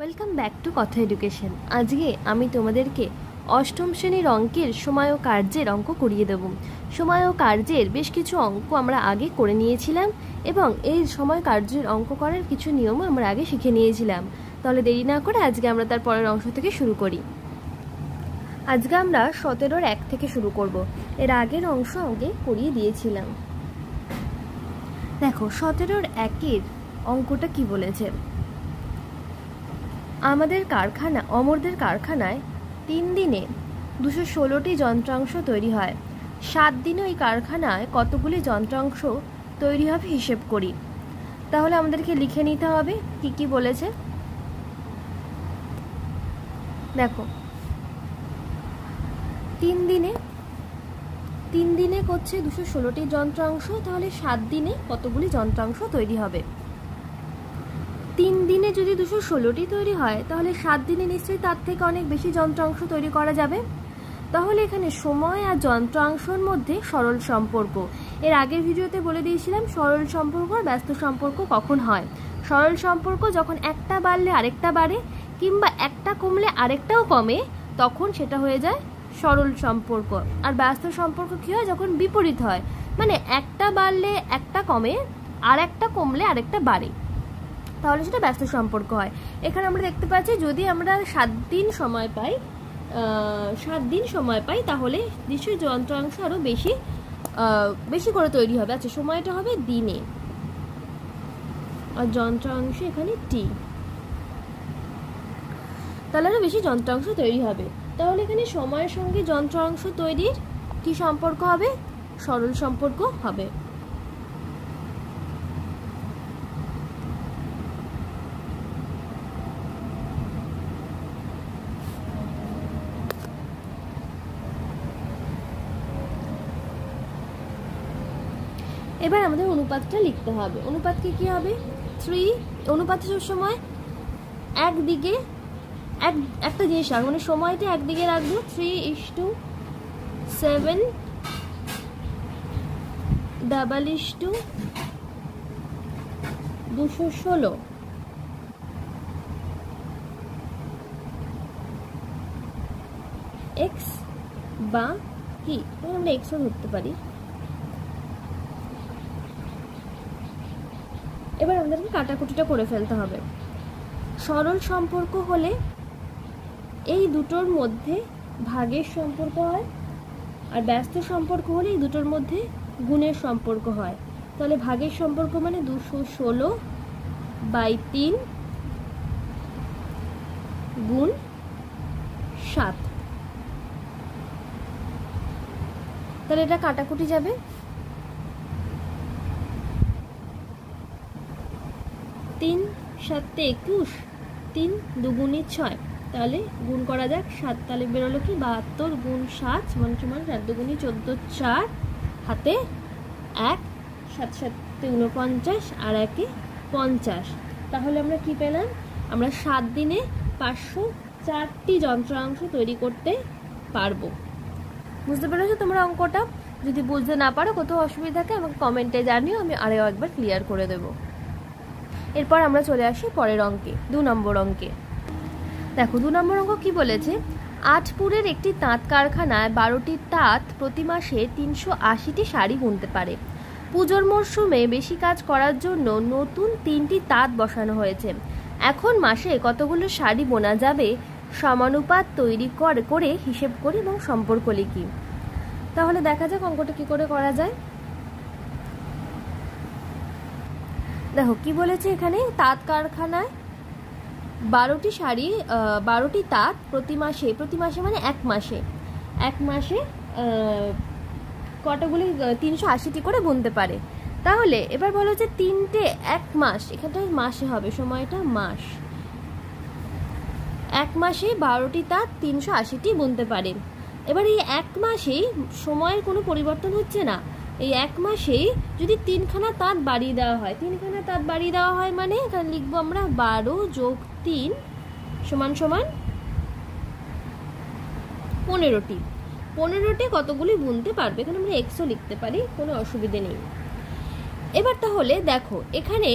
Welcome back to কথা education. আজকে আমি তোমাদেরকে অষ্টম শ্রেণীর অঙ্কের সময় ও কার্যের অঙ্ক করিয়ে দেব। সময় ও কার্যের বেশ কিছু অঙ্ক আমরা আগে করে নিয়েছিলাম এবং এই সময় কার্যের অঙ্ক করার কিছু নিয়মও আমরা আগে শিখে নিয়েছিলাম। তাহলে দেরি না করে আজকে আমরা তার পরের অংশ থেকে শুরু করি। আজকে আমরা 17-র 1 থেকে শুরু করব। এর আগের অংশ আগে করিয়ে দিয়েছিলাম। দেখো 17-র 1-এর অঙ্কটা কি বলেছে। আমাদের অমরদের কারখানায় 3 দিনে 216টি যন্ত্রাংশ তৈরি হয়। 7 দিনে ওই কারখানায় কতগুলি যন্ত্রাংশ তৈরি হবে হিসেব করি। তাহলে আমাদেরকে লিখে নিতে হবে কি কি বলেছে। দেখো 3 দিনে হচ্ছে 216টি যন্ত্রাংশ, তাহলে 7 দিনে কতগুলি যন্ত্রাংশ তৈরি হবে। 3 দিনে যদি 216টি তৈরি হয় তাহলে 7 দিনে নিশ্চয়ই তার থেকে অনেক বেশি যন্ত্রাংশ তৈরি করা যাবে। তাহলে এখানে সময় আর যন্ত্রাংশের মধ্যে সরল সম্পর্ক। এর আগের ভিডিওতে বলে দিয়েছিলাম সরল সম্পর্ক আর ব্যস্ত সম্পর্ক কখন হয়। সরল সম্পর্ক যখন একটা বাড়লে আরেকটা বাড়ে কিংবা একটা কমলে আরেকটাও কমে, তখন সেটা হয়ে যায় সরল সম্পর্ক। আর ব্যস্ত সম্পর্ক কী হয়, যখন বিপরীত হয়, মানে একটা বাড়লে একটা কমে আর একটা কমলে আরেকটা বাড়ে, তাহলে সেটা ব্যস্ত সম্পর্ক হয়। এখানে আমরা দেখতে পাচ্ছি যদি আমরা 7 দিন সময় পাই তাহলে নিশ্চয়ই যন্ত্রাংশ আরও বেশি করে তৈরি হবে। আচ্ছা, সময়টা হবে দিনে আর যন্ত্রাংশ এখানে টি, তাহলে আরও বেশি যন্ত্রাংশ তৈরি হবে। তাহলে এখানে সময়ের সঙ্গে যন্ত্রাংশ তৈরির কি সম্পর্ক হবে? সরল সম্পর্ক হবে। এবার আমাদের অনুপাতটা লিখতে হবে। অনুপাতকে কি হবে? 3 অনুপাত সময় একদিকে একটা জিনিস রাখবো, মানে সময়টা একদিকে রাখবো। 3:7 216 এক্স বা কি, আমরা এক্সও ধরতে পারি। এবার আমাদেরকে কাটাকুটিটা করে ফেলতে হবে। সরল সম্পর্ক হলে এই দুটোর মধ্যে ভাগের সম্পর্ক হয়, আর ব্যস্ত সম্পর্ক হলে এই দুটোর মধ্যে গুণের সম্পর্ক হয়। তাহলে ভাগের সম্পর্ক মানে 216/3 গুণ 7। তাহলে এটা কাটাকুটি যাবে। 3 7 21, 3 2 6, তাহলে গুণ করা যাক। 7 তাহলে বেরোলো কি 72 গুণ 7 সমান 7 2 14, 4 হাতে 1, 7 7 49 আর 1 50। তাহলে আমরা কি পেলাম? আমরা 7 দিনে 504টি যন্ত্রাংশ তৈরি করতে পারবো। বুঝতে পেরেছো তোমরা অঙ্কটা? যদি বুঝতে না পারো, কোথাও অসুবিধা থাকে আমাকে কমেন্টে জানিও, আমি আরও একবার ক্লিয়ার করে দেবো। এরপর আমরা চলে আসি পরের অঙ্কে, 2 নম্বর অঙ্কে। দেখো 2 নম্বর অঙ্ক কি বলেছে। আটপুরের একটি তাঁত কারখানায় 12টি তাঁত প্রতি মাসে 380টি শাড়ি বুনতে পারে। পুজোর মরশুমে বেশি কাজ করার জন্য নতুন 3টি তাঁত বসানো হয়েছে। এখন মাসে কতগুলো শাড়ি বোনা যাবে সমানুপাত তৈরি করে হিসেব করি এবং সম্পর্ক লিখি। তাহলে দেখা যাক অঙ্কটা কি করে করা যায়। দেখো কি বলেছে এখানে, তাঁত কারখানায় 12টি তাঁত প্রতি মাসে মানে এক মাসে কতগুলি 380টি করে বুনতে পারে। তাহলে এবার বলা হচ্ছে 3টে 1 মাস, এখানটা মাসে হবে, সময়টা মাস। 1 মাসে 12টি তাঁত 380টি বুনতে পারে। এবার এই 1 মাসেই সময়ের কোনো পরিবর্তন হচ্ছে না। এই 1 মাসেই যদি 3খানা তাঁত বাড়িয়ে দেওয়া হয়, 3খানা তাঁত বাড়িয়ে দেওয়া হয় মানে এখানে লিখবো আমরা 12 + 3 সমান 15টি। 15টি কতগুলি বুনতে পারবে, এখানে আমরা এক্সও লিখতে পারি, কোনো অসুবিধে নেই। এবার তাহলে দেখো এখানে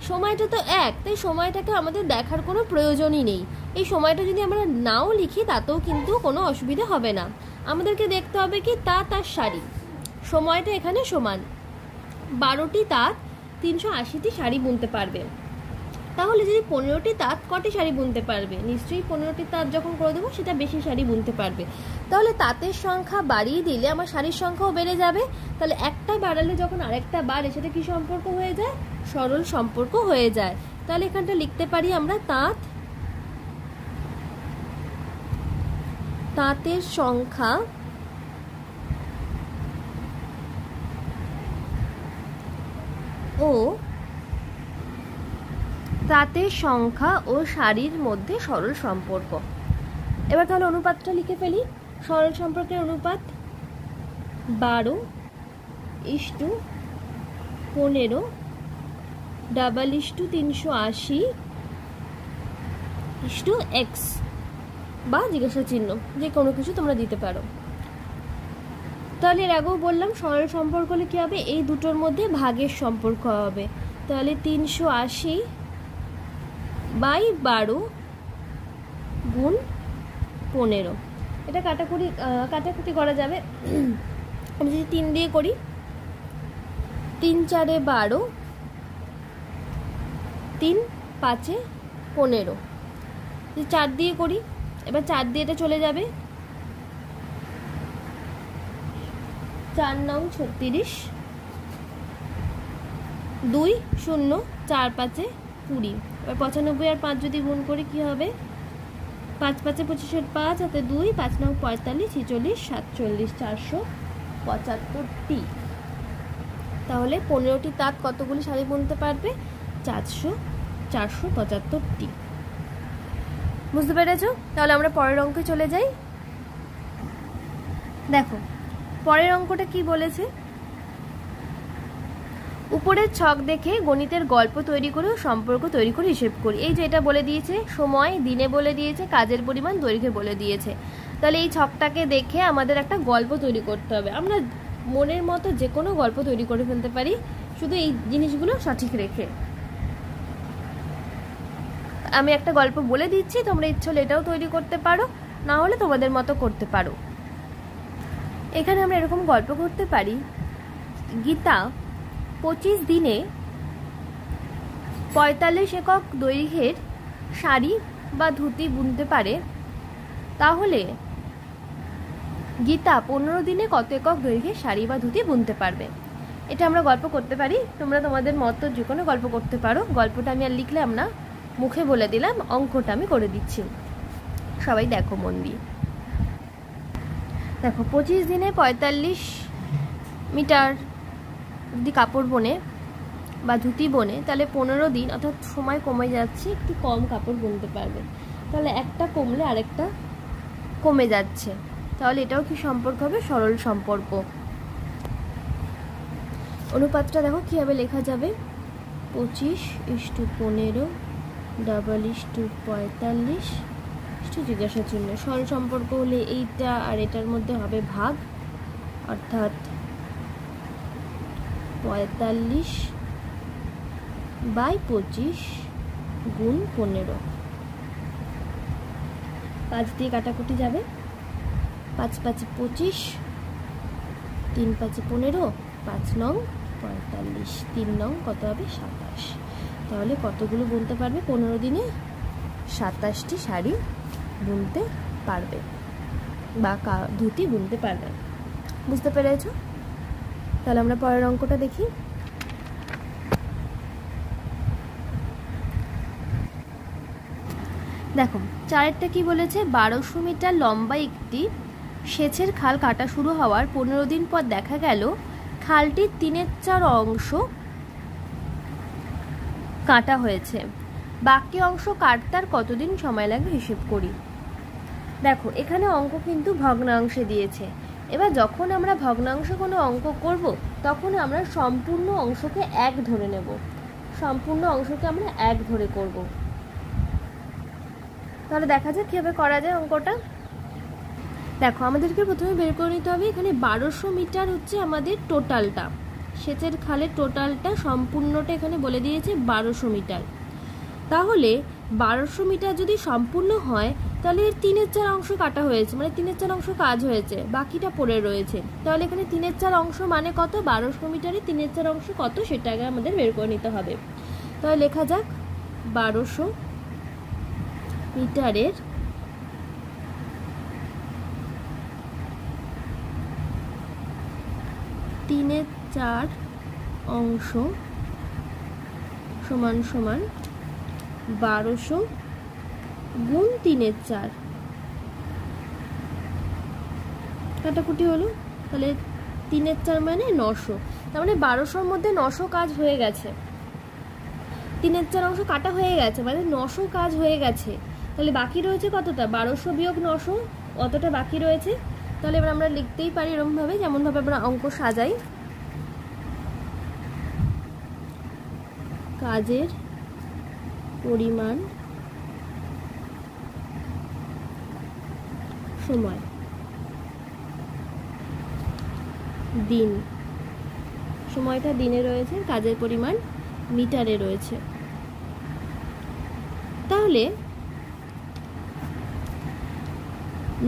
সময়টা তো এক, তাই সময়টাকে আমাদের দেখার কোনো প্রয়োজনই নেই। এই সময়টা যদি আমরা নাও লিখি তাতেও কিন্তু কোনো অসুবিধা হবে না। আমাদেরকে দেখতে হবে কি তাঁত আর শাড়ি, সময়টা এখানে সমান। 12টি তাঁত 380টি শাড়ি বুনতে পারবে। তাহলে যদি 15টি তাঁত কটি শাড়ি বুনতে পারবে? নিশ্চয়ই 15টি তাঁত যখন করে দেবো সেটা বেশি শাড়ি বুনতে পারবে। তাহলে তাঁতের সংখ্যা বাড়িয়ে দিলে আমার শাড়ির সংখ্যাও বেড়ে যাবে। তাহলে একটা বাড়ালে যখন আরেকটা বাড়ে সেটা কি সম্পর্ক হয়ে যায়? সরল সম্পর্ক হয়ে যায়। তাহলে এখানটা লিখতে পারি আমরা তাঁতের সংখ্যা ও তাঁতের সংখ্যা ও শাড়ির মধ্যে সরল সম্পর্ক। এবার তাহলে অনুপাতটা লিখে ফেলি। সরল সম্পর্কের অনুপাত 12:15 =380 x, বা জিজ্ঞাসা চিহ্ন যে কোনো কিছু তোমরা দিতে পারো। তাহলে এর আগেও বললাম সরল সম্পর্ক হলে কী হবে? এই দুটোর মধ্যে ভাগের সম্পর্ক হবে। তাহলে 380/12 × 15। এটা কাটাকুটি করা যাবে। আমি যদি 3 দিয়ে করি, 3 × 4 = 12, 3 × 5 = 15। যদি 4 দিয়ে করি, এবার 4 দিয়ে এটা চলে যাবে, 4 × 9 = 36, 2 0 4 5 = 20। এবার 95 আর 5 যদি গুণ করি কি হবে? 5 5 = 25, 5 হাতে 2, 5 9 = 45, 46 47, 475টি। তাহলে 15টি তাঁত কতগুলি শাড়ি বুনতে পারবে? 475টি। বুঝতে পেরেছো? তাহলে আমরা পরের অঙ্কে চলে যাই। দেখো পরের অঙ্কটা কি বলেছে। উপরের ছক দেখে গণিতের গল্প তৈরি করে সম্পর্ক তৈরি করে হিসেব করি। এই যে এটা বলে দিয়েছে, সময় দিনে বলে দিয়েছে, কাজের পরিমাণ দৈর্ঘ্যে বলে দিয়েছে। তাহলে এই ছকটাকে দেখে আমাদের একটা গল্প তৈরি করতে হবে। আমরা মনের মতো যে কোনো গল্প তৈরি করে ফেলতে পারি, শুধু এই জিনিসগুলো সঠিক রেখে। আমি একটা গল্প বলে দিচ্ছি, তোমরা ইচ্ছে হলে এটাও তৈরি করতে পারো, না হলে তোমাদের মতো করতে পারো। এখানে আমরা এরকম গল্প করতে পারি, গীতা 25 দিনে 45 একক দৈর্ঘ্যের শাড়ি বা ধুতি বুনতে পারে, তাহলে গীতা 15 দিনে কত একক দৈর্ঘ্যের শাড়ি বা ধুতি বুনতে পারবে। এটা আমরা গল্প করতে পারি। তোমরা তোমাদের মতো যে কোনো গল্প করতে পারো। গল্পটা আমি আর লিখলাম না, মুখে বলে দিলাম, অঙ্কটা আমি করে দিচ্ছি। সবাই দেখো মন দিয়ে। দেখো 25 দিনে 45 মিটার যদি কাপড় বোনে বা ধুতি বোনে, তাহলে 15 দিন, অর্থাৎ সময় কমে যাচ্ছে, একটু কম কাপড় বুনতে পারবে। তাহলে একটা কমলে আরেকটা কমে যাচ্ছে। তাহলে এটাও কি সম্পর্ক হবে? সরল সম্পর্ক। অনুপাতটা দেখো কীভাবে লেখা যাবে। 25:15 =45 জিজ্ঞাসা চিহ্ন। সরল সম্পর্ক হলে এইটা আর এটার মধ্যে হবে ভাগ, অর্থাৎ 45/25 × 15। 5 দিয়ে কাটাকুটি যাবে, 5 5 25, 3 5 15, 5 9 45, 3 9 কত হবে? 27। তাহলে কতগুলো বুনতে পারবে? 15 দিনে 27টি শাড়ি বুনতে পারবে বা ধুতি বুনতে পারবে। বুঝতে পেরেছো? তাহলে আমরা পরের অঙ্কটা দেখি। দেখো 4টা কি বলেছে, 1200 মিটার লম্বা একটি সেচের খাল কাটা শুরু হওয়ার 15 দিন পর দেখা গেল খালটির 3/4 অংশ কাটা হয়েছে। বাকি অংশ কাটতে আর কতদিন সময় লাগবে হিসেব করি। দেখো এখানে অঙ্ক কিন্তু ভগ্নাংশে দিয়েছে। এবার যখন আমরা ভগ্নাংশে কোনো অঙ্ক করব, তখন আমরা সম্পূর্ণ অংশকে 1 ধরে নেব। সম্পূর্ণ অংশকে আমরা 1 ধরে করব। তাহলে দেখা যাক কীভাবে করা যায় অঙ্কটা। দেখো আমাদেরকে প্রথমে বের করে নিতে হবে, এখানে 1200 মিটার হচ্ছে আমাদের টোটালটা সেচের খালের টোটালটা সম্পূর্ণটা এখানে বলে দিয়েছে 1200 মিটার। তাহলে 1200 মিটার যদি সম্পূর্ণ হয় তাহলে এর 3/4 অংশ কাটা হয়েছে, মানে 3/4 অংশ কাজ হয়েছে, বাকিটা পড়ে রয়েছে। তাহলে এখানে 3/4 অংশ মানে কত, 1200 মিটারে 3/4 অংশ কত সেটা আগে আমাদের বের করে নিতে হবে। তাহলে লেখা যাক 1200 মিটারের 3/4 অংশ সমান সমান 1200 গুণ 3/4, কাটাকুটি হলো। তাহলে 3/4 মানে 900, তার মানে 1200-র মধ্যে 900 কাজ হয়ে গেছে। 3/4 অংশ কাটা হয়ে গেছে মানে 900 কাজ হয়ে গেছে। তাহলে বাকি রয়েছে কতটা, 1200 বিয়োগ 900, অতটা বাকি রয়েছে। তাহলে এবার আমরা লিখতেই পারি এরকমভাবে, যেমনভাবে আমরা অঙ্ক সাজাই। কাজের পরিমাণ সময় দিন, সময়টা দিনে রয়েছে, কাজের পরিমাণ মিটারে রয়েছে। তাহলে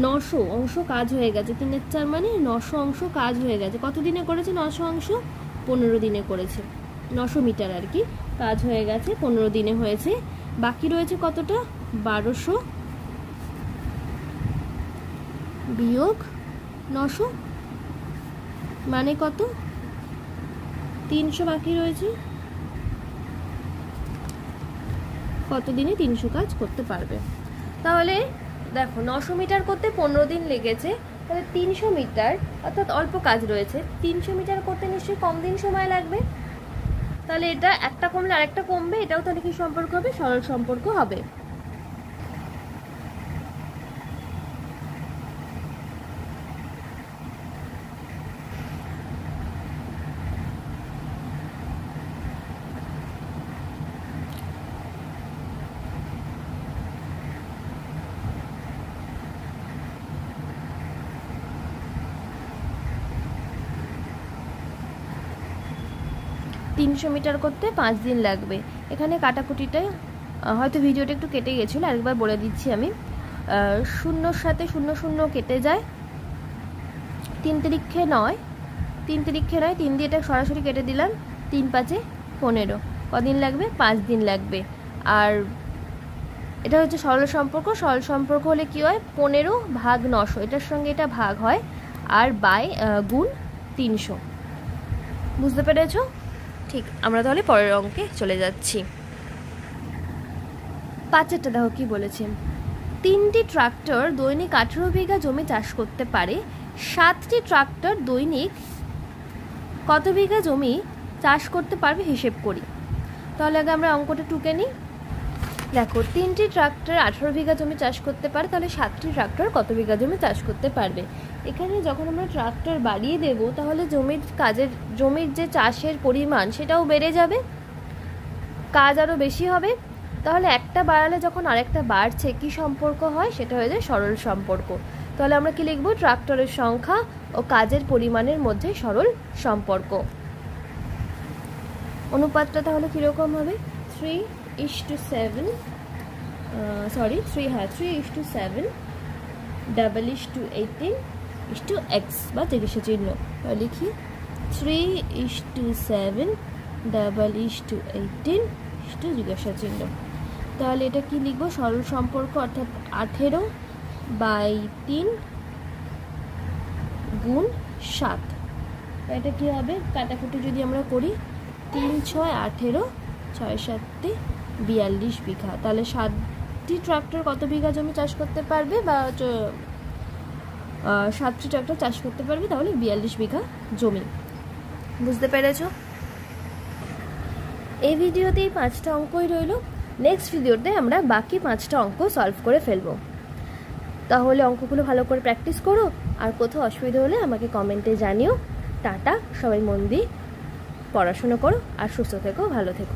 900 অংশ কাজ হয়ে গেছে, 3/4 মানে 900 অংশ কাজ হয়ে গেছে। কত দিনে করেছে 900 অংশ, 15 দিনে করেছে। 900 মিটার আর কি কাজ হয়ে গেছে, 15 দিনে হয়েছে। বাকি রয়েছে কতটা, 1200 বিয়োগ 900 মানে কত, 300 বাকি রয়েছে। কত দিনে 300 কাজ করতে পারবে। তাহলে দেখো 900 মিটার করতে 15 দিন লেগেছে, তাহলে 300 মিটার অর্থাৎ অল্প কাজ রয়েছে, 300 মিটার করতে নিশ্চয়ই কম দিন সময় লাগবে। তাহলে এটা একটা কমলে আরেকটা কমবে, এটাও তাহলে কি সম্পর্ক হবে, সরল সম্পর্ক হবে। তিনশো মিটার করতে 5 দিন লাগবে। এখানে কাটাকুটিটা হয়তো ভিডিওটা একটু কেটে গেছিলো, আরেকবার বলে দিচ্ছি আমি। 0-র সাথে 0-0 কেটে যায়, 3 তিরিক্ষে নয়, 3 দিয়ে এটা সরাসরি কেটে দিলাম, 3×5 = 15। কদিন লাগবে, 5 দিন লাগবে। আর এটা হচ্ছে সরল সম্পর্ক। সরল সম্পর্ক হলে কি হয়, 15/900, এটার সঙ্গে এটা ভাগ হয়, আর গুণ 300। বুঝতে পেরেছো? ঠিক, আমরা তাহলে পরের অঙ্কে চলে যাচ্ছি। 5-এরটা দেখো কি বলেছে, 3টি ট্রাক্টর দৈনিক 18 বিঘা জমি চাষ করতে পারে, 7টি ট্রাক্টর দৈনিক কত বিঘা জমি চাষ করতে পারবে হিসেব করি। তাহলে আগে আমরা অঙ্কটা টুকে নিই। দেখো 3টি ট্রাক্টর 18 বিঘা জমি চাষ করতে পারে, তাহলে 7টি ট্রাক্টর কত বিঘা জমি চাষ করতে পারবে। এখানে যখন আমরা ট্রাক্টর বাড়িয়ে দেব তাহলে জমির যে চাষের পরিমাণ সেটাও বেড়ে যাবে, কাজ আরও বেশি হবে। তাহলে একটা বাড়ালে যখন আরেকটা বাড়ছে, কি সম্পর্ক হয়, সেটা হয়ে যায় সরল সম্পর্ক। তাহলে আমরা কি লিখব, ট্রাক্টরের সংখ্যা ও কাজের পরিমাণের মধ্যে সরল সম্পর্ক। অনুপাতটা তাহলে কীরকম হবে, 3:7, 3:7, 18:x বা জিজ্ঞাসা চিহ্ন। লিখি 3:7, 18 জিজ্ঞাসা চিহ্ন। তাহলে এটা কি লিখবো, সরল সম্পর্ক, অর্থাৎ 18/3 গুণ 7। এটা কি হবে, কাটাকুটি যদি আমরা করি, 3 6 18, 6 7 42 বিঘা। তাহলে 7টি ট্রাক্টর কত বিঘা জমি চাষ করতে পারবে, বা 7টি ট্রাক্টর চাষ করতে পারবে, তাহলে 42 বিঘা জমি। বুঝতে পেরেছো? এই ভিডিওতে এই 5টা অঙ্কই রইল। নেক্সট ভিডিওতে আমরা বাকি 5টা অঙ্ক সলভ করে ফেলবো। তাহলে অঙ্কগুলো ভালো করে প্র্যাকটিস করো, আর কোথাও অসুবিধা হলে আমাকে কমেন্টে জানিও। টাটা, সবাই মন দিয়ে পড়াশোনা করো, আর সুস্থ থেকো, ভালো থেকো।